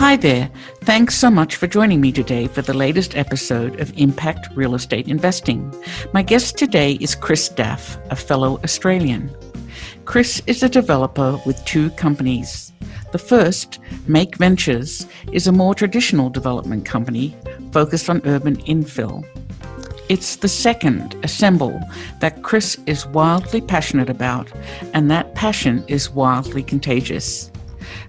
Hi there. Thanks so much for joining me today for the latest episode of Impact Real Estate Investing. My guest today is Kris Daff, a fellow Australian. Kris is a developer with two companies. The first, Make Ventures, is a more traditional development company focused on urban infill. It's the second, Assemble, that Kris is wildly passionate about, and that passion is wildly contagious.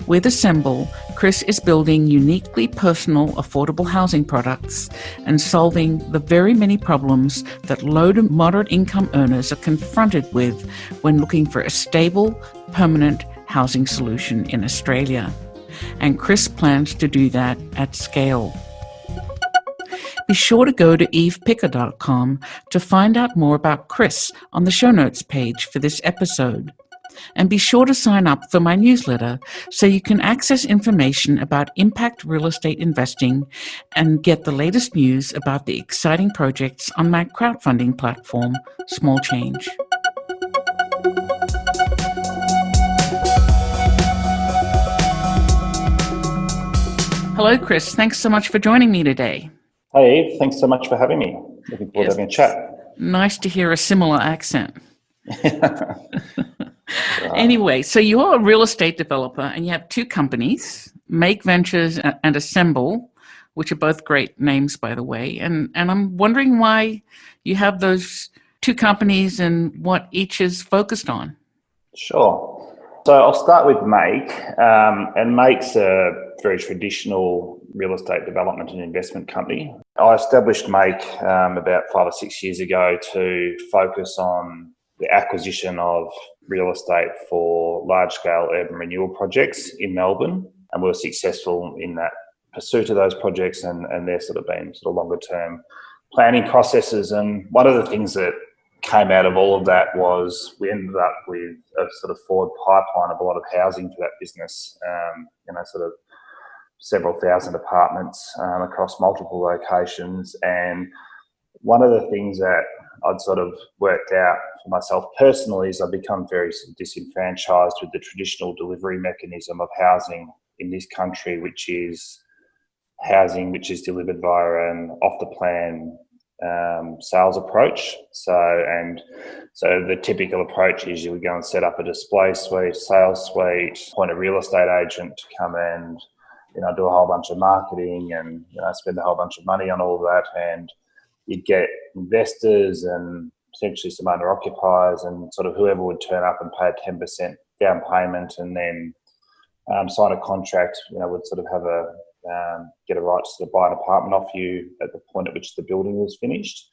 With Assemble, Kris is building uniquely personal, affordable housing products and solving the very many problems that low to moderate income earners are confronted with when looking for a stable, permanent housing solution in Australia. And Kris plans to do that at scale. Be sure to go to evepicker.com to find out more about Kris on the show notes page for this episode. And be sure to sign up for my newsletter so you can access information about impact real estate investing and get the latest news about the exciting projects on my crowdfunding platform, Small Change. Hello, Kris. Thanks so much for joining me today. Hey, Eve. Thanks so much for having me. Looking forward to having a chat. Nice to hear a similar accent. Anyway, so you're a real estate developer and you have two companies, Make Ventures and Assemble, which are both great names, by the way. And I'm wondering why you have those two companies and what each is focused on. Sure. So I'll start with Make. And Make's a very traditional real estate development and investment company. I established Make about 5 or 6 years ago to focus on the acquisition of real estate for large-scale urban renewal projects in Melbourne. And we were successful in that pursuit of those projects and they're sort of been sort of longer-term planning processes. And one of the things that came out of all of that was we ended up with a sort of forward pipeline of a lot of housing for that business, sort of several thousand apartments across multiple locations. And one of the things that I'd sort of worked out for myself personally is I've become very sort of disenfranchised with the traditional delivery mechanism of housing in this country, which is housing which is delivered via an off-the-plan sales approach. So the typical approach is you would go and set up a display suite, sales suite, appoint a real estate agent to come and do a whole bunch of marketing and spend a whole bunch of money on all of that, and you'd get investors and potentially some owner-occupiers and sort of whoever would turn up and pay a 10% down payment and then sign a contract, would sort of have get a right to sort of buy an apartment off you at the point at which the building was finished.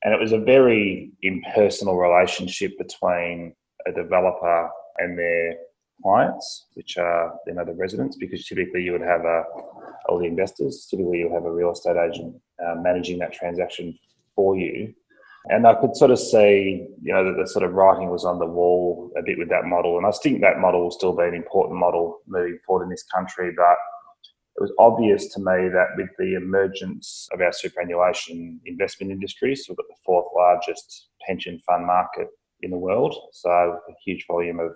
And it was a very impersonal relationship between a developer and their clients, which are the residents, because typically you would have all the investors, typically you have a real estate agent managing that transaction for you. And I could sort of see, that the sort of writing was on the wall a bit with that model. And I think that model will still be an important model moving forward in this country. But it was obvious to me that with the emergence of our superannuation investment industry, so we've got the fourth largest pension fund market in the world, so a huge volume of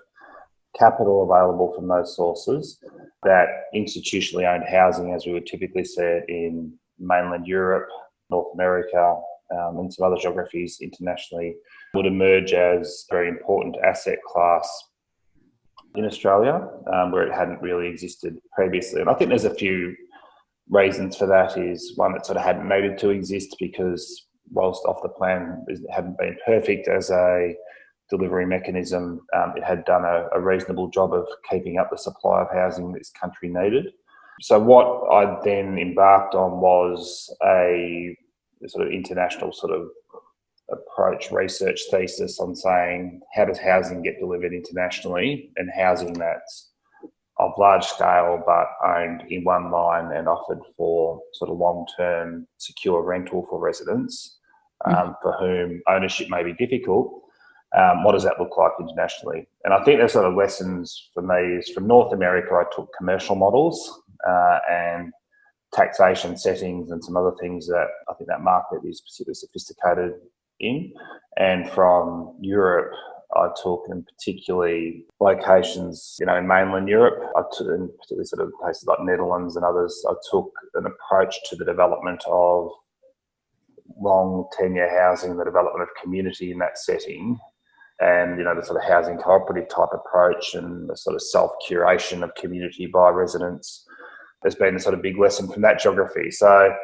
capital available from those sources, that institutionally owned housing, as we would typically see it in mainland Europe, North America, and some other geographies internationally, would emerge as a very important asset class in Australia, where it hadn't really existed previously. And I think there's a few reasons for that. Is one, that sort of hadn't needed to exist because whilst off the plan it hadn't been perfect as a delivery mechanism, it had done a reasonable job of keeping up the supply of housing this country needed. So what I then embarked on was a sort of international sort of approach research thesis on saying, how does housing get delivered internationally, and housing that's of large scale but owned in one line and offered for sort of long-term secure rental for residents for whom ownership may be difficult. What does that look like internationally? And I think the sort of lessons for me is from North America, I took commercial models and taxation settings and some other things that I think that market is particularly sophisticated in. And from Europe, I took, and particularly locations, in mainland Europe, and particularly sort of places like Netherlands and others, I took an approach to the development of long tenure housing, the development of community in that setting, and the sort of housing cooperative type approach and the sort of self-curation of community by residents has been a sort of big lesson from that geography. So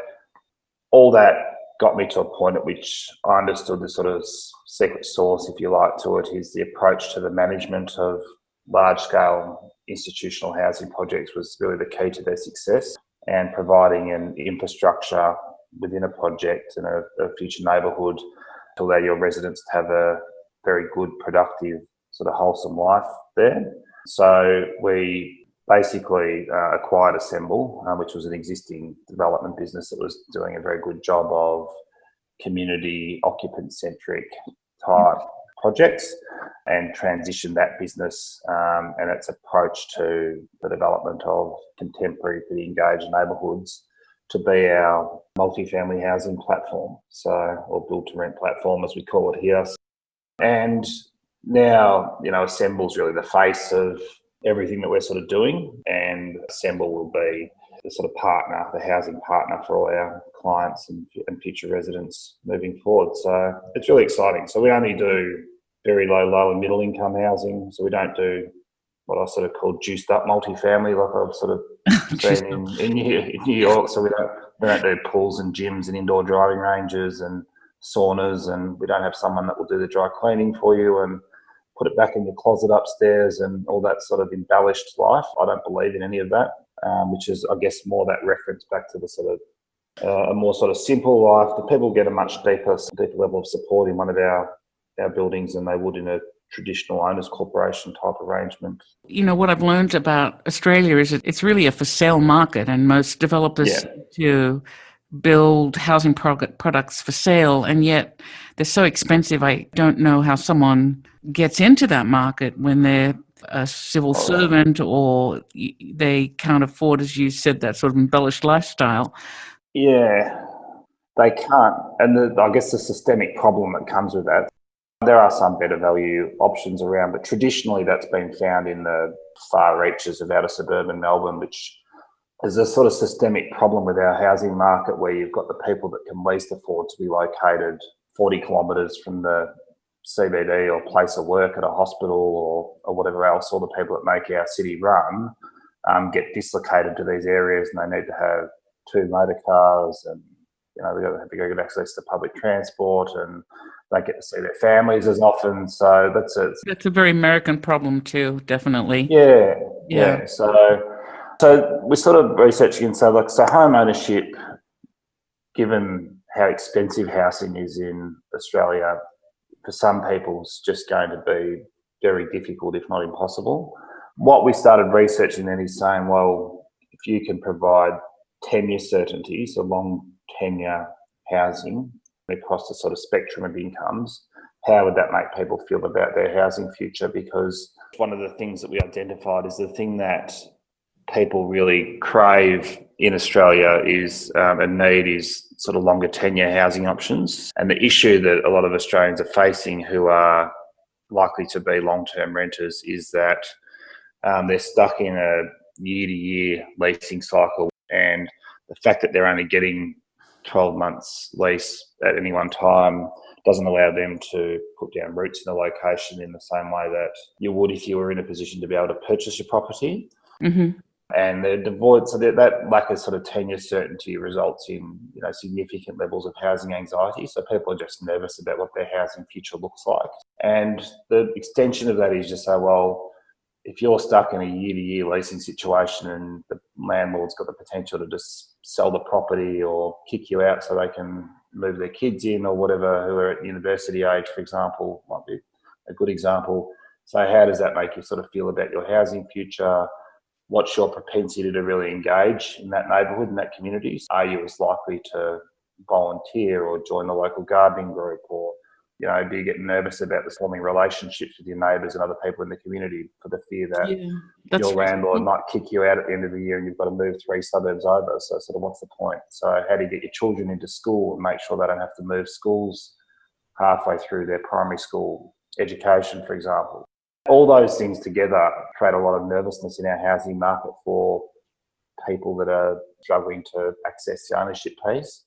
all that got me to a point at which I understood the sort of secret sauce, if you like, to it is the approach to the management of large-scale institutional housing projects was really the key to their success, and providing an infrastructure within a project and a future neighbourhood to allow your residents to have a very good, productive, sort of wholesome life there. So we basically acquired Assemble, which was an existing development business that was doing a very good job of community occupant-centric type projects, and transitioned that business and its approach to the development of contemporary, pretty engaged neighbourhoods to be our multifamily housing platform, or build-to-rent platform as we call it here. And now, Assemble's really the face of everything that we're sort of doing, and Assemble will be the sort of partner, the housing partner for all our clients and future residents moving forward. So it's really exciting. So we only do very low and middle income housing. So we don't do what I sort of call juiced up multifamily, like I've sort of seen in New York. So we don't do pools and gyms and indoor driving ranges and saunas, and we don't have someone that will do the dry cleaning for you and put it back in your closet upstairs and all that sort of embellished life. I don't believe in any of that, which is, I guess, more that reference back to the sort of a more sort of simple life. The people get a much deeper level of support in one of our buildings than they would in a traditional owners corporation type arrangement. What I've learned about Australia is it's really a for sale market, and most developers to build housing products for sale, and yet they're so expensive. I don't know how someone gets into that market when they're a civil servant or they can't afford, as you said, that sort of embellished lifestyle. Yeah, they can't. And I guess the systemic problem that comes with that, there are some better value options around, but traditionally that's been found in the far reaches of outer suburban Melbourne, which is a sort of systemic problem with our housing market, where you've got the people that can least afford to be located 40 kilometres from the CBD or place of work at a hospital or whatever else, or the people that make our city run get dislocated to these areas, and they need to have 2 motor cars, and they have to go get access to public transport, and they get to see their families as often. So that's a very American problem too, definitely. Yeah. So we're sort of researching and so home ownership, given how expensive housing is in Australia, for some people it's just going to be very difficult, if not impossible. What we started researching then is saying, well, if you can provide tenure certainty, so long tenure housing across the sort of spectrum of incomes, how would that make people feel about their housing future? Because one of the things that we identified is the thing that people really crave in Australia is and need is sort of longer tenure housing options. And the issue that a lot of Australians are facing who are likely to be long-term renters is that they're stuck in a year-to-year leasing cycle, and the fact that they're only getting 12 months lease at any one time doesn't allow them to put down roots in a location in the same way that you would if you were in a position to be able to purchase your property. Mm-hmm. And they're devoid, so that lack of sort of tenure certainty results in significant levels of housing anxiety. So people are just nervous about what their housing future looks like. And the extension of that is just say, well, if you're stuck in a year-to-year leasing situation and the landlord's got the potential to just sell the property or kick you out so they can move their kids in or whatever, who are at university age, for example, might be a good example. So how does that make you sort of feel about your housing future? What's your propensity to really engage in that neighbourhood, in that community? Are you as likely to volunteer or join the local gardening group, or do you get nervous about the forming relationships with your neighbours and other people in the community for the fear that your landlord might kick you out at the end of the year and you've got to move 3 suburbs over? So sort of what's the point? So how do you get your children into school and make sure they don't have to move schools halfway through their primary school education, for example. All those things together create a lot of nervousness in our housing market for people that are struggling to access the ownership piece.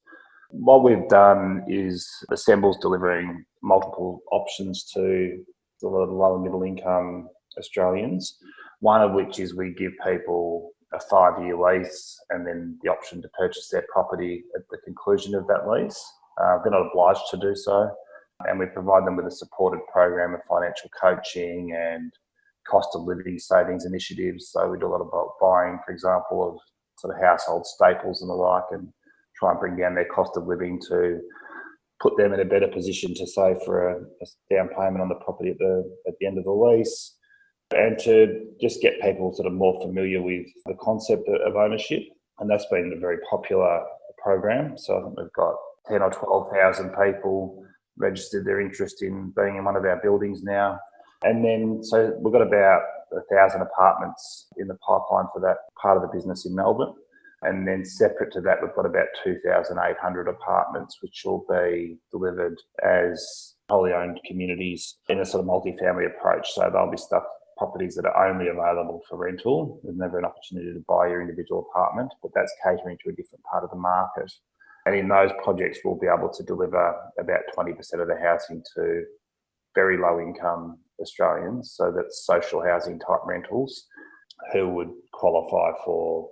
What we've done is Assemble's delivering multiple options to the lower middle income Australians, one of which is we give people a 5-year lease and then the option to purchase their property at the conclusion of that lease. They're not obliged to do so. And we provide them with a supported program of financial coaching and cost of living savings initiatives. So we do a lot of bulk buying, for example, of sort of household staples and the like, and try and bring down their cost of living to put them in a better position to save for a down payment on the property at the end of the lease, and to just get people sort of more familiar with the concept of ownership. And that's been a very popular program. So I think we've got 10 or 12,000 people registered their interest in being in one of our buildings now. And then, so we've got about 1,000 apartments in the pipeline for that part of the business in Melbourne. And then separate to that, we've got about 2,800 apartments, which will be delivered as wholly owned communities in a sort of multi-family approach. So they'll be properties that are only available for rental. There's never an opportunity to buy your individual apartment, but that's catering to a different part of the market. And in those projects, we'll be able to deliver about 20% of the housing to very low income Australians. So that's social housing type rentals who would qualify for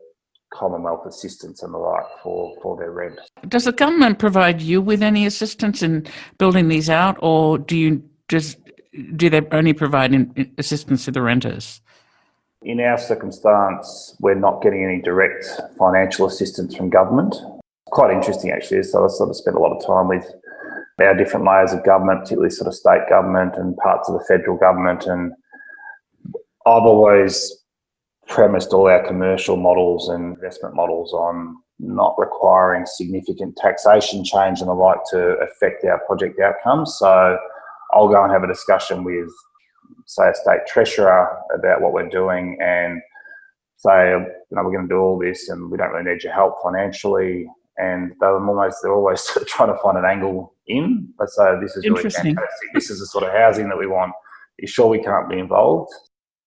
Commonwealth assistance and the like for their rent. Does the government provide you with any assistance in building these out, or do they only provide assistance to the renters? In our circumstance, we're not getting any direct financial assistance from government. Quite interesting, actually. So I sort of spent a lot of time with our different layers of government, particularly sort of state government and parts of the federal government. And I've always premised all our commercial models and investment models on not requiring significant taxation change and the like to affect our project outcomes. So I'll go and have a discussion with, say, a state treasurer about what we're doing and say, we're going to do all this and we don't really need your help financially. And they're always trying to find an angle in. Let's say, this is really fantastic. This is the sort of housing that we want. Are you sure we can't be involved?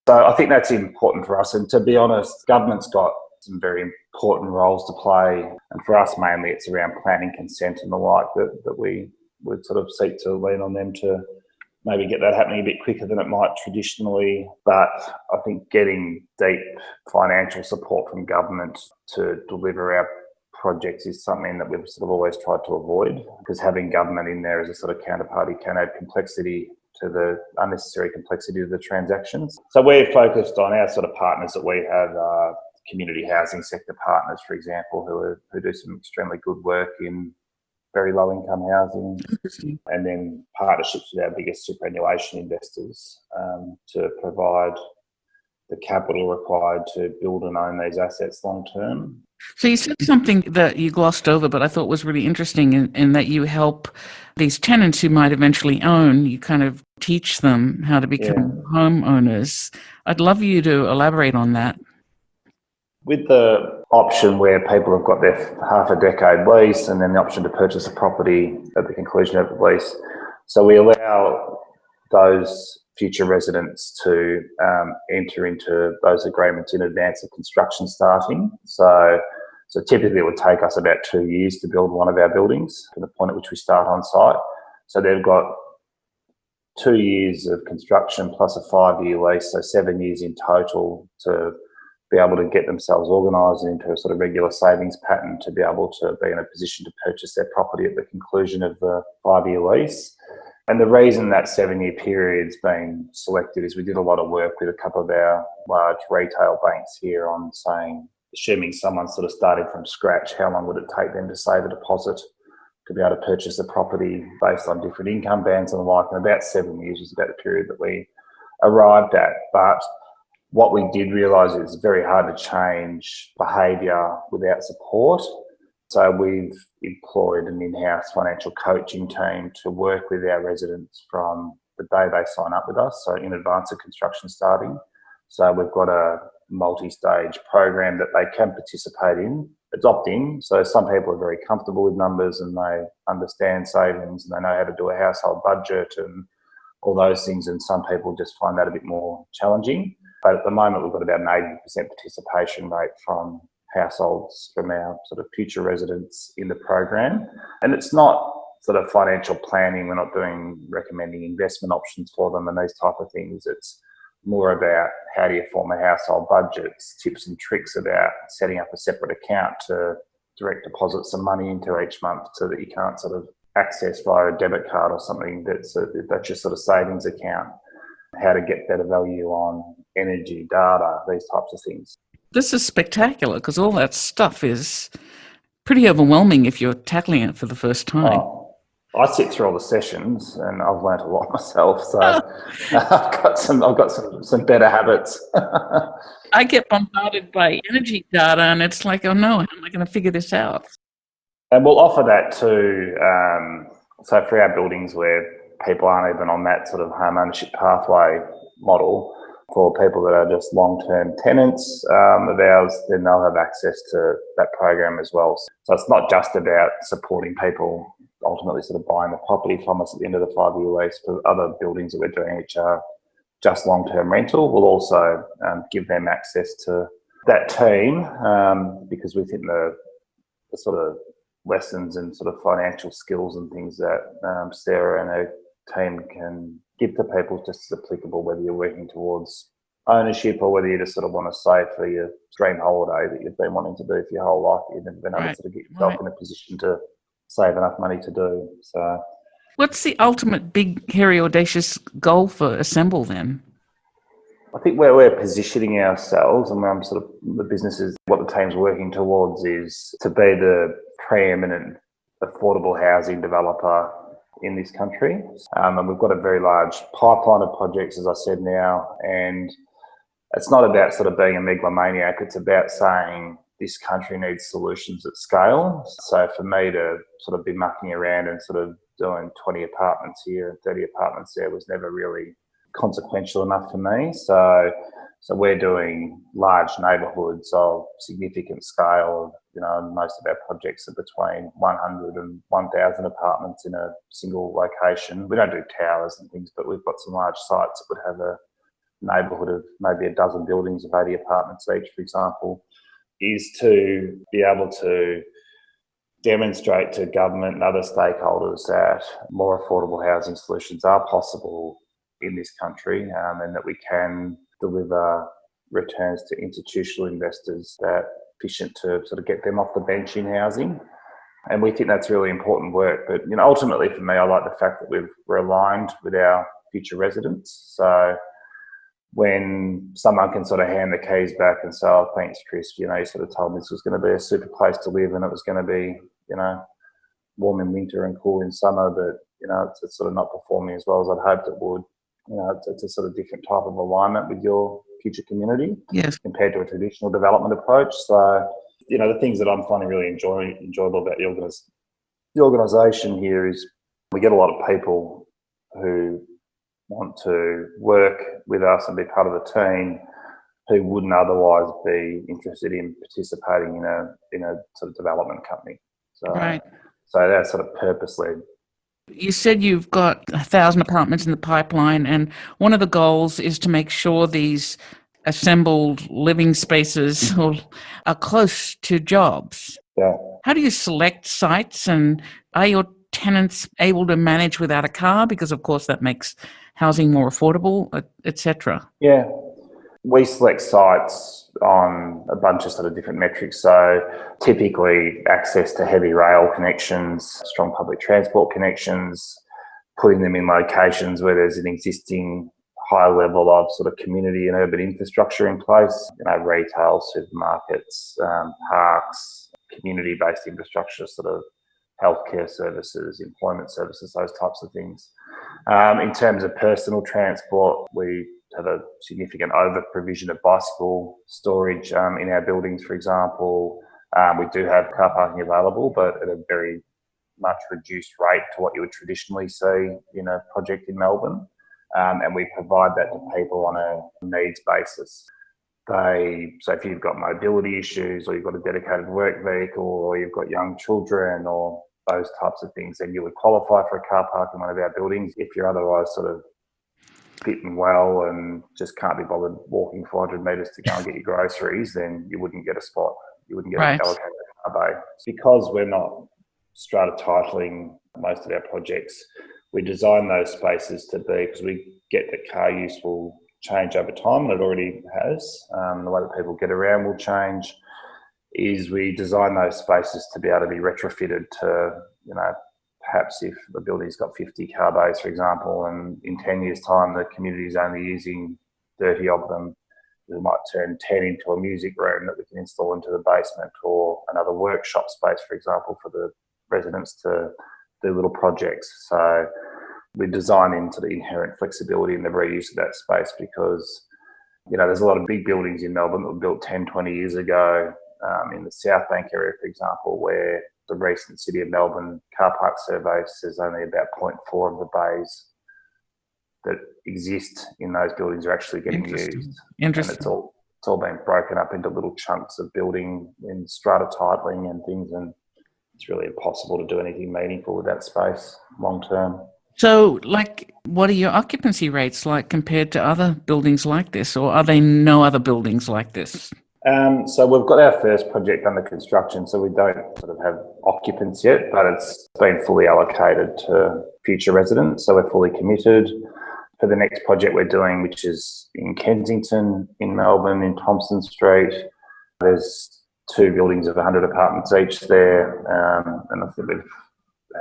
So I think that's important for us. And to be honest, government's got some very important roles to play. And for us, mainly, it's around planning consent and the like that we would sort of seek to lean on them to maybe get that happening a bit quicker than it might traditionally. But I think getting deep financial support from government to deliver our projects is something that we've sort of always tried to avoid, because having government in there as a sort of counterparty can add complexity to the unnecessary complexity of the transactions. So we're focused on our sort of partners that we have, community housing sector partners, for example, who do some extremely good work in very low income housing, and then partnerships with our biggest superannuation investors to provide the capital required to build and own these assets long term. So you said something that you glossed over, but I thought was really interesting in that you help these tenants who might eventually own, you kind of teach them how to become homeowners. I'd love you to elaborate on that. With the option where people have got their half a decade lease and then the option to purchase a property at the conclusion of the lease. So we allow those future residents to enter into those agreements in advance of construction starting. So typically it would take us about 2 years to build one of our buildings from the point at which we start on site. So they've got 2 years of construction plus a 5-year lease, so 7 years in total to be able to get themselves organised into a sort of regular savings pattern to be able to be in a position to purchase their property at the conclusion of the 5-year lease. And the reason that 7-year period's been selected is we did a lot of work with a couple of our large retail banks here on saying, assuming someone's sort of starting from scratch, how long would it take them to save a deposit to be able to purchase a property based on different income bands and the like. And about 7 years was about the period that we arrived at. But what we did realise is it's very hard to change behaviour without support. So we've employed an in-house financial coaching team to work with our residents from the day they sign up with us, so in advance of construction starting. So we've got a multi-stage program that they can participate in. It's opt-in, so some people are very comfortable with numbers and they understand savings and they know how to do a household budget and all those things, and some people just find that a bit more challenging. But at the moment, we've got about an 80% participation rate from households, from our sort of future residents in the program. And it's not sort of financial planning. We're not recommending investment options for them and these type of things. It's more about how do you form a household budget, tips and tricks about setting up a separate account to direct deposit some money into each month so that you can't sort of access via a debit card or something that's your sort of savings account. How to get better value on energy, data, these types of things. This is spectacular because all that stuff is pretty overwhelming if you're tackling it for the first time. Oh, I sit through all the sessions and I've learnt a lot myself. So I've got some better habits. I get bombarded by energy data and it's like, oh no, how am I going to figure this out? And we'll offer that too. So for our buildings where people aren't even on that sort of home ownership pathway model, for people that are just long-term tenants of ours, then they'll have access to that program as well. So it's not just about supporting people ultimately sort of buying the property from us at the end of the 5-year lease. For other buildings that we're doing which are just long-term rental, we'll also give them access to that team because we think the sort of lessons and sort of financial skills and things that Sarah and her team can give to people just as applicable whether you're working towards ownership or whether you just sort of want to save for your dream holiday that you've been wanting to do for your whole life. You've never been able to sort of get yourself in a position to save enough money to do. So, what's the ultimate big, hairy, audacious goal for Assemble then? I think where we're positioning ourselves and where I'm sort of the businesses, what the team's working towards is to be the preeminent affordable housing developer in this country. And we've got a very large pipeline of projects, as I said now, and it's not about sort of being a megalomaniac. It's about saying this country needs solutions at scale. So for me to sort of be mucking around and sort of doing 20 apartments here and 30 apartments there was never really consequential enough for me. So we're doing large neighbourhoods of significant scale. You know, most of our projects are between 100 and 1,000 apartments in a single location. We don't do towers and things, but we've got some large sites that would have a neighbourhood of maybe a dozen buildings of 80 apartments each, for example, is to be able to demonstrate to government and other stakeholders that more affordable housing solutions are possible in this country and that we can deliver returns to institutional investors that are efficient to sort of get them off the bench in housing. And we think that's really important work. But, you know, ultimately for me, I like the fact that we're aligned with our future residents. So when someone can sort of hand the keys back and say, oh, thanks, Kris, you know, you sort of told me this was going to be a super place to live and it was going to be, you know, warm in winter and cool in summer, but, you know, it's sort of not performing as well as I'd hoped it would. You know, it's a sort of different type of alignment with your future community compared to a traditional development approach. So, you know, the things that I'm finding really enjoyable about the organisation here is we get a lot of people who want to work with us and be part of the team who wouldn't otherwise be interested in participating in a sort of development company. So that's sort of purpose-led. You said you've got 1,000 apartments in the pipeline, and one of the goals is to make sure these assembled living spaces are close to jobs. Yeah. How do you select sites, and are your tenants able to manage without a car? Because, of course, that makes housing more affordable, etc. Yeah. We select sites on a bunch of sort of different metrics. So typically access to heavy rail connections, strong public transport connections, putting them in locations where there's an existing high level of sort of community and urban infrastructure in place, you know, retail, supermarkets, parks, community-based infrastructure, sort of healthcare services, employment services, those types of things. In terms of personal transport, we have a significant over-provision of bicycle storage in our buildings, for example. We do have car parking available, but at a very much reduced rate to what you would traditionally see in a project in Melbourne. And we provide that to people on a needs basis. So if you've got mobility issues or you've got a dedicated work vehicle or you've got young children or those types of things, then you would qualify for a car park in one of our buildings. If you're otherwise sort of fit and well and just can't be bothered walking 400 metres to go and get your groceries, then you wouldn't get a spot. You wouldn't get Right. allocated a car bay. Because we're not strata titling most of our projects, we design those spaces to be, because we get that car use will change over time, and it already has. The way that people get around will change. Is we design those spaces to be able to be retrofitted to, perhaps if the building's got 50 car bays, for example, and in 10 years' time the community's only using 30 of them, we might turn 10 into a music room that we can install into the basement, or another workshop space, for example, for the residents to do little projects. So we design into the inherent flexibility in the reuse of that space, because, there's a lot of big buildings in Melbourne that were built 10, 20 years ago, in the South Bank area, for example, where the recent City of Melbourne car park survey says only about 0.4 of the bays that exist in those buildings are actually getting used. And it's all been broken up into little chunks of building in strata titling and things, and it's really impossible to do anything meaningful with that space long term. So, what are your occupancy rates like compared to other buildings like this, or are there no other buildings like this? So we've got our first project under construction, so we don't sort of have occupants yet, but it's been fully allocated to future residents, so we're fully committed. For the next project we're doing, which is in Kensington, in Melbourne, in Thompson Street, there's 2 buildings of 100 apartments each there, and I think we've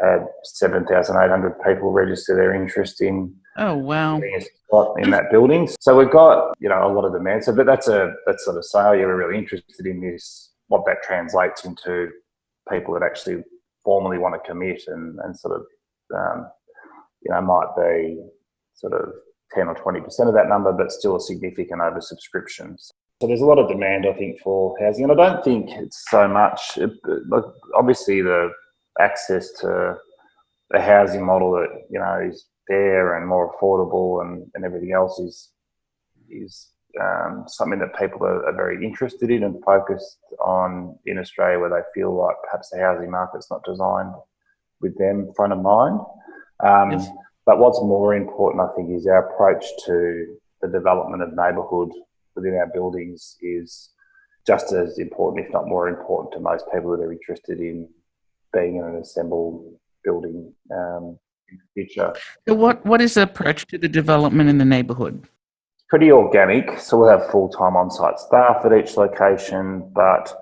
had 7,800 people register their interest in getting a spot in that building. So we've got, a lot of demand. So, but that's sort of sale. You're really interested in this, what that translates into people that actually formally want to commit and sort of, might be sort of 10 or 20% of that number, but still a significant oversubscription. So there's a lot of demand, I think, for housing. And I don't think it's so much, obviously the access to the housing model that, is fair and more affordable and everything else is something that people are very interested in and focused on in Australia, where they feel like perhaps the housing market's not designed with them front of mind. Yes. But what's more important, I think, is our approach to the development of neighbourhood within our buildings is just as important, if not more important, to most people that are interested in being in an assembled building in the future. So what is the approach to the development in the neighbourhood? Pretty organic. So we'll have full-time on-site staff at each location, but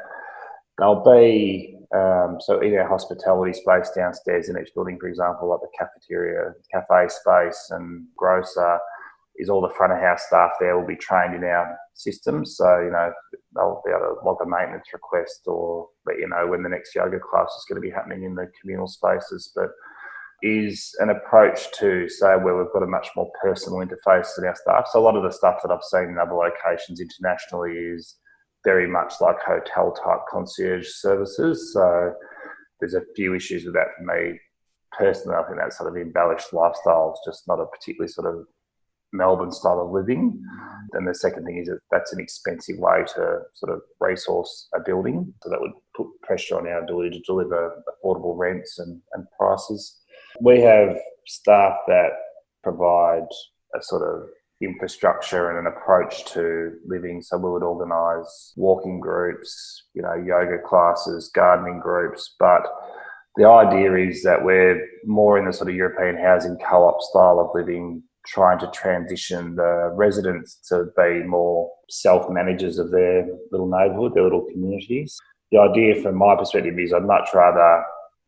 they'll be, so in our hospitality space downstairs in each building, for example, like the cafeteria, cafe space and grocer, is all the front of house staff there will be trained in our systems. So, they'll be able to log a maintenance request or let you know when the next yoga class is going to be happening in the communal spaces. But is an approach to say where we've got a much more personal interface with our staff. So a lot of the stuff that I've seen in other locations internationally is very much like hotel type concierge services. So there's a few issues with that for me personally. I think that sort of embellished lifestyle is just not a particularly sort of Melbourne style of living. And the second thing is that that's an expensive way to sort of resource a building. So that would put pressure on our ability to deliver affordable rents and prices. We have staff that provide a sort of infrastructure and an approach to living. So we would organise walking groups, yoga classes, gardening groups. But the idea is that we're more in the sort of European housing co-op style of living, trying to transition the residents to be more self-managers of their little neighbourhood, their little communities. The idea from my perspective is I'd much rather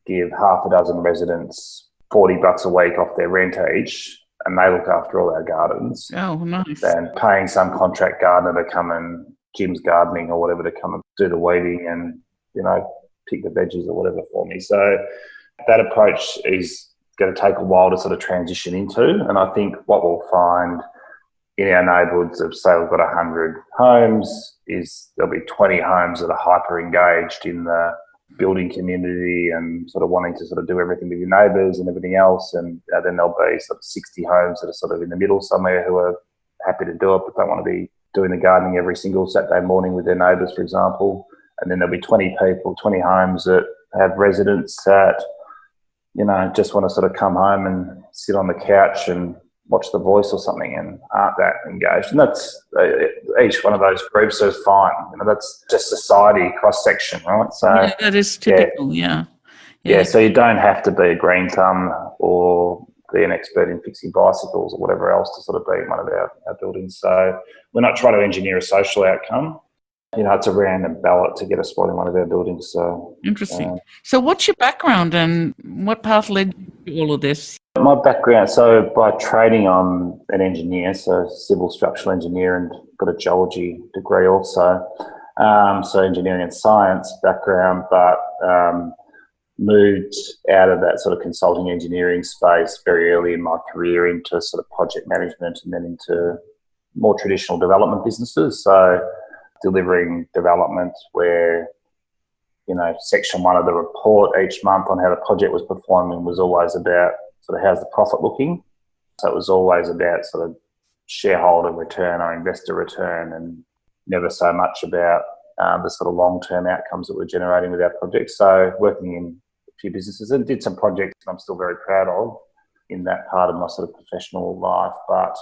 give half a dozen residents $40 a week off their rent each, and they look after all our gardens. Oh, nice. Than paying some contract gardener to come and Jim's gardening or whatever to come and do the weeding and, pick the veggies or whatever for me. So that approach is going to take a while to sort of transition into. And I think what we'll find in our neighbourhoods of, say, we've got 100 homes, is there'll be 20 homes that are hyper engaged in the building community and sort of wanting to sort of do everything with your neighbours and everything else. And then there'll be sort of 60 homes that are sort of in the middle somewhere who are happy to do it but don't want to be doing the gardening every single Saturday morning with their neighbours, for example. And then there'll be 20 homes that have residents that, just want to sort of come home and sit on the couch and watch The Voice or something and aren't that engaged. And that's each one of those groups is fine. That's just society cross section, right? So Yeah, that is yeah, typical. Yeah. yeah. Yeah. So you don't have to be a green thumb or be an expert in fixing bicycles or whatever else to sort of be in one of our buildings. So we're not trying to engineer a social outcome. It's a random ballot to get a spot in one of our buildings. So Interesting. So what's your background and what path led you to all of this? my background, so by training, I'm an engineer, so civil structural engineer, and got a geology degree also. So engineering and science background, but moved out of that sort of consulting engineering space very early in my career into sort of project management and then into more traditional development businesses. So delivering development where, section one of the report each month on how the project was performing was always about sort of how's the profit looking. So it was always about sort of shareholder return or investor return and never so much about the sort of long-term outcomes that we're generating with our projects. So working in a few businesses and did some projects that I'm still very proud of in that part of my sort of professional life, but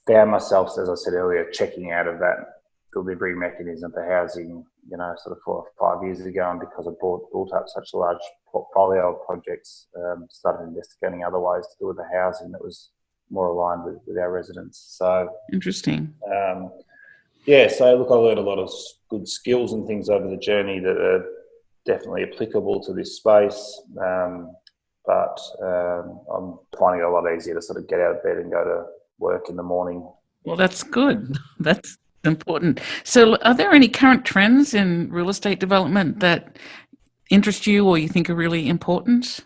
found myself, as I said earlier, checking out of that delivery mechanism for housing, sort of 4 or 5 years ago, and because I built up such a large portfolio of projects, started investigating other ways to do the housing that was more aligned with our residents. So Interesting. So look, I learned a lot of good skills and things over the journey that are definitely applicable to this space. But I'm finding it a lot easier to sort of get out of bed and go to work in the morning. Well, that's good. That's important. So are there any current trends in real estate development that interest you or you think are really important?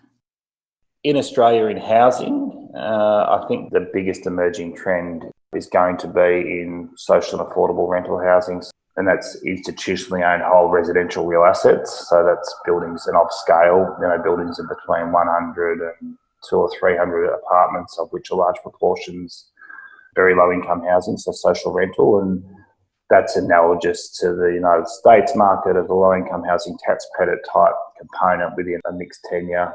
In Australia, in housing, I think the biggest emerging trend is going to be in social and affordable rental housing, and that's institutionally owned whole residential real assets. So that's buildings and of scale, buildings in between 100 and 200 or 300 apartments, of which a large proportion's very low income housing, so social rental. And that's analogous to the United States market of the low income housing tax credit type component within a mixed tenure,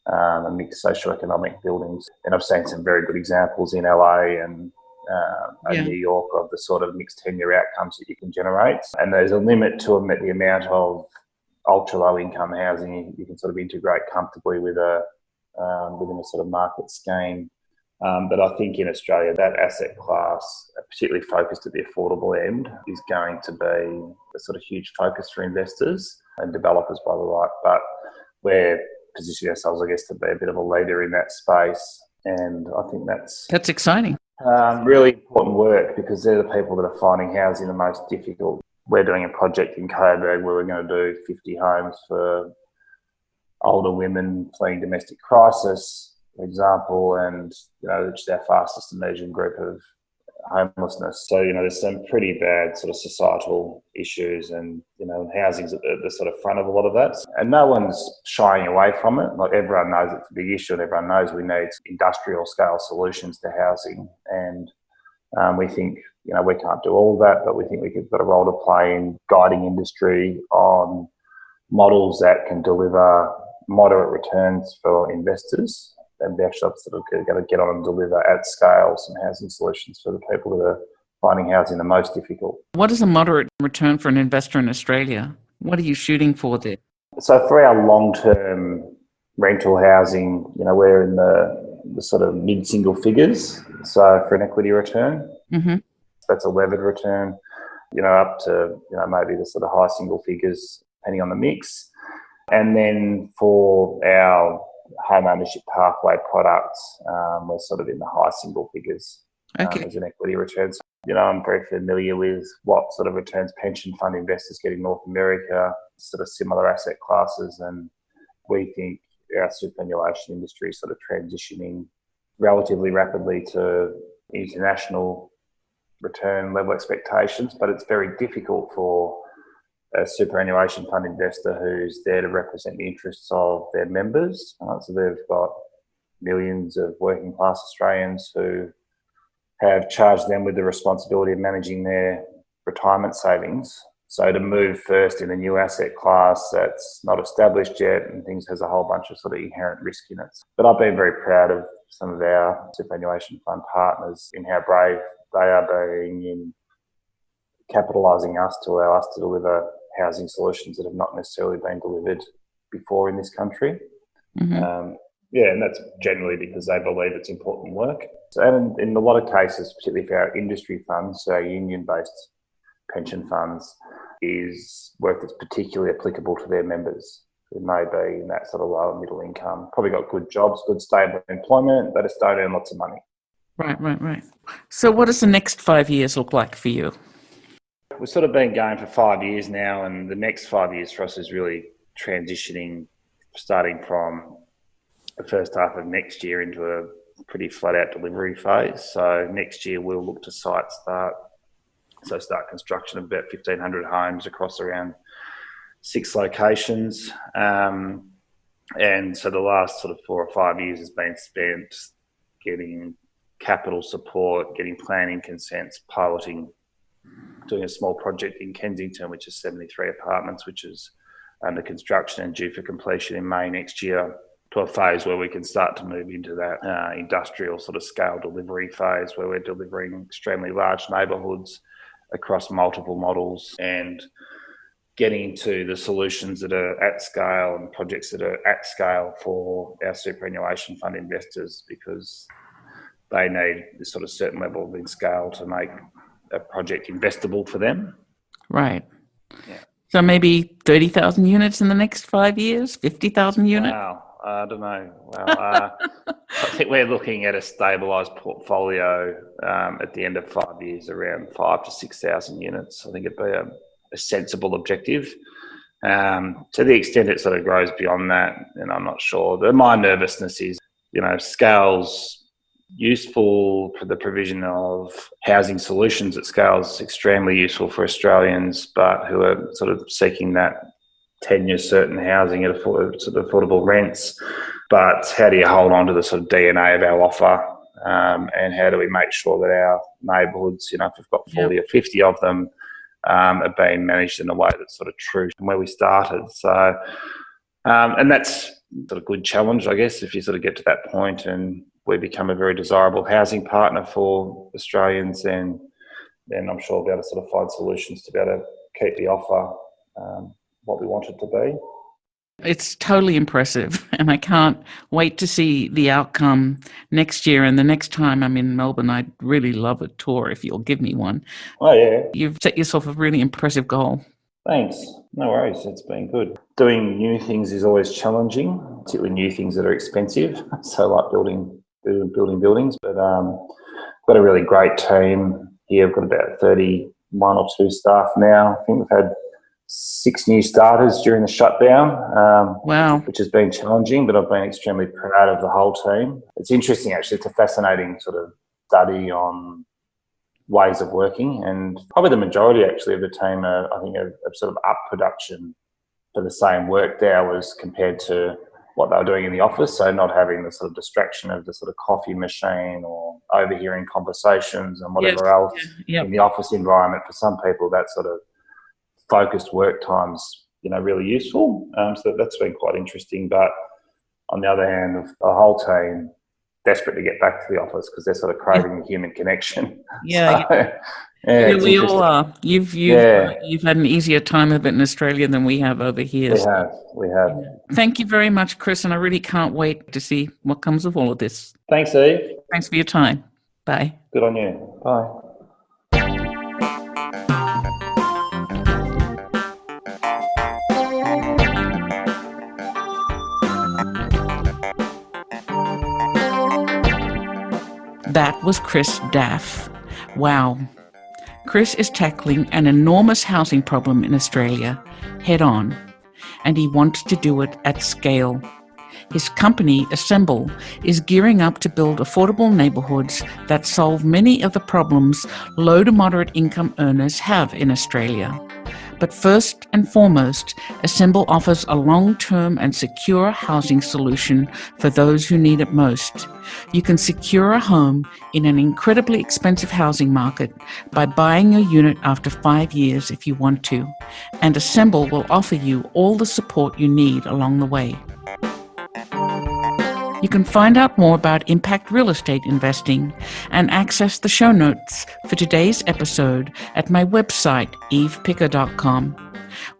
a mixed socioeconomic buildings. And I've seen some very good examples in LA and New York of the sort of mixed tenure outcomes that you can generate. And there's a limit to the amount of ultra low income housing you can sort of integrate comfortably with within a sort of market scheme. But I think in Australia, that asset class, particularly focused at the affordable end, is going to be a sort of huge focus for investors and developers by the like. But we're positioning ourselves, I guess, to be a bit of a leader in that space. And I think that's exciting. Really important work, because they're the people that are finding housing the most difficult. We're doing a project in Coburg where we're going to do 50 homes for older women fleeing domestic crisis, for example, and which is our fastest emerging group of homelessness. So there's some pretty bad sort of societal issues, and housing's at the sort of front of a lot of that, and no one's shying away from it. Like, everyone knows it's a big issue, and everyone knows we need industrial scale solutions to housing, and we think we can't do all of that, but we think we've got a role to play in guiding industry on models that can deliver moderate returns for investors, and we actually sort of going to get on and deliver at scale some housing solutions for the people that are finding housing the most difficult. What is a moderate return for an investor in Australia? What are you shooting for there? So for our long-term rental housing, we're in the sort of mid-single figures. So for an equity return, that's a levered return, up to, maybe the sort of high single figures, depending on the mix. And then for our home ownership pathway products, we're sort of in the high single figures as an equity return. So, I'm very familiar with what sort of returns pension fund investors get in North America, sort of similar asset classes, and we think our superannuation industry is sort of transitioning relatively rapidly to international return level expectations, but it's very difficult for a superannuation fund investor who's there to represent the interests of their members. So they've got millions of working class Australians who have charged them with the responsibility of managing their retirement savings. So to move first in a new asset class that's not established yet and things has a whole bunch of sort of inherent risk in it. But I've been very proud of some of our superannuation fund partners in how brave they are being in capitalising us to allow us to deliver housing solutions that have not necessarily been delivered before in this country. Mm-hmm. And that's generally because they believe it's important work. And in a lot of cases, particularly for our industry funds, so our union-based pension funds, is work that's particularly applicable to their members who may be in that sort of lower middle income, probably got good jobs, good stable employment, they just don't earn lots of money. Right. So what does the next 5 years look like for you? We've sort of been going for 5 years now, and the next 5 years for us is really transitioning, starting from the first half of next year into a pretty flat out delivery phase. So next year we'll look to start construction of about 1,500 homes across around 6 locations. And so the last sort of 4 or 5 years has been spent getting capital support, getting planning consents, piloting, doing a small project in Kensington, which is 73 apartments, which is under construction and due for completion in May next year, to a phase where we can start to move into that industrial sort of scale delivery phase where we're delivering extremely large neighbourhoods across multiple models and getting into the solutions that are at scale and projects that are at scale for our superannuation fund investors, because they need this sort of certain level of scale to make a project investable for them. Right. Yeah. So maybe 30,000 units in the next 5 years, 50,000 units? Wow. I don't know. Well, I think we're looking at a stabilised portfolio at the end of 5 years around 5,000 to 6,000 units. I think it'd be a sensible objective. To the extent it sort of grows beyond that, and I'm not sure. My nervousness is, scale's useful for the provision of housing solutions at scale is extremely useful for Australians, but who are sort of seeking that tenure certain housing at sort of affordable rents. But how do you hold on to the sort of DNA of our offer, and how do we make sure that our neighbourhoods, if we've got 40 or 50 of them, are being managed in a way that's sort of true from where we started. So, and that's sort of good challenge, I guess, if you sort of get to that point and we become a very desirable housing partner for Australians, then I'm sure we'll be able to sort of find solutions to be able to keep the offer what we want it to be. It's totally impressive, and I can't wait to see the outcome next year. And the next time I'm in Melbourne, I'd really love a tour if you'll give me one. Oh, yeah. You've set yourself a really impressive goal. Thanks. No worries. It's been good. Doing new things is always challenging, particularly new things that are expensive. So like building buildings, but got a really great team here. We've got about 31 or 2 staff now. I think we've had 6 new starters during the shutdown. Wow. Which has been challenging, but I've been extremely proud of the whole team. It's interesting, actually. It's a fascinating sort of study on ways of working, and probably the majority actually of the team are sort of up production for the same work hours compared to what they were doing in the office. So not having the sort of distraction of the sort of coffee machine or overhearing conversations and whatever else in the office environment. For some people, that sort of focused work time's really useful. So that's been quite interesting. But on the other hand, the whole team desperate to get back to the office because they're sort of craving the human connection. Yeah. So, we all are. You've had an easier time of it in Australia than we have over here. We have. Thank you very much, Kris, and I really can't wait to see what comes of all of this. Thanks, Eve. Thanks for your time. Bye. Good on you. Bye. That was Kris Daff. Wow. Kris is tackling an enormous housing problem in Australia head on, and he wants to do it at scale. His company, Assemble, is gearing up to build affordable neighbourhoods that solve many of the problems low to moderate income earners have in Australia. But first and foremost, Assemble offers a long-term and secure housing solution for those who need it most. You can secure a home in an incredibly expensive housing market by buying your unit after 5 years if you want to, and Assemble will offer you all the support you need along the way. You can find out more about impact real estate investing and access the show notes for today's episode at my website, evepicker.com.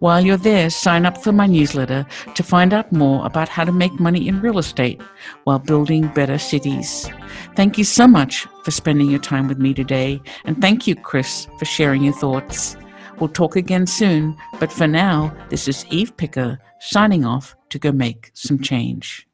While you're there, sign up for my newsletter to find out more about how to make money in real estate while building better cities. Thank you so much for spending your time with me today, and thank you, Kris, for sharing your thoughts. We'll talk again soon, but for now, this is Eve Picker signing off to go make some change.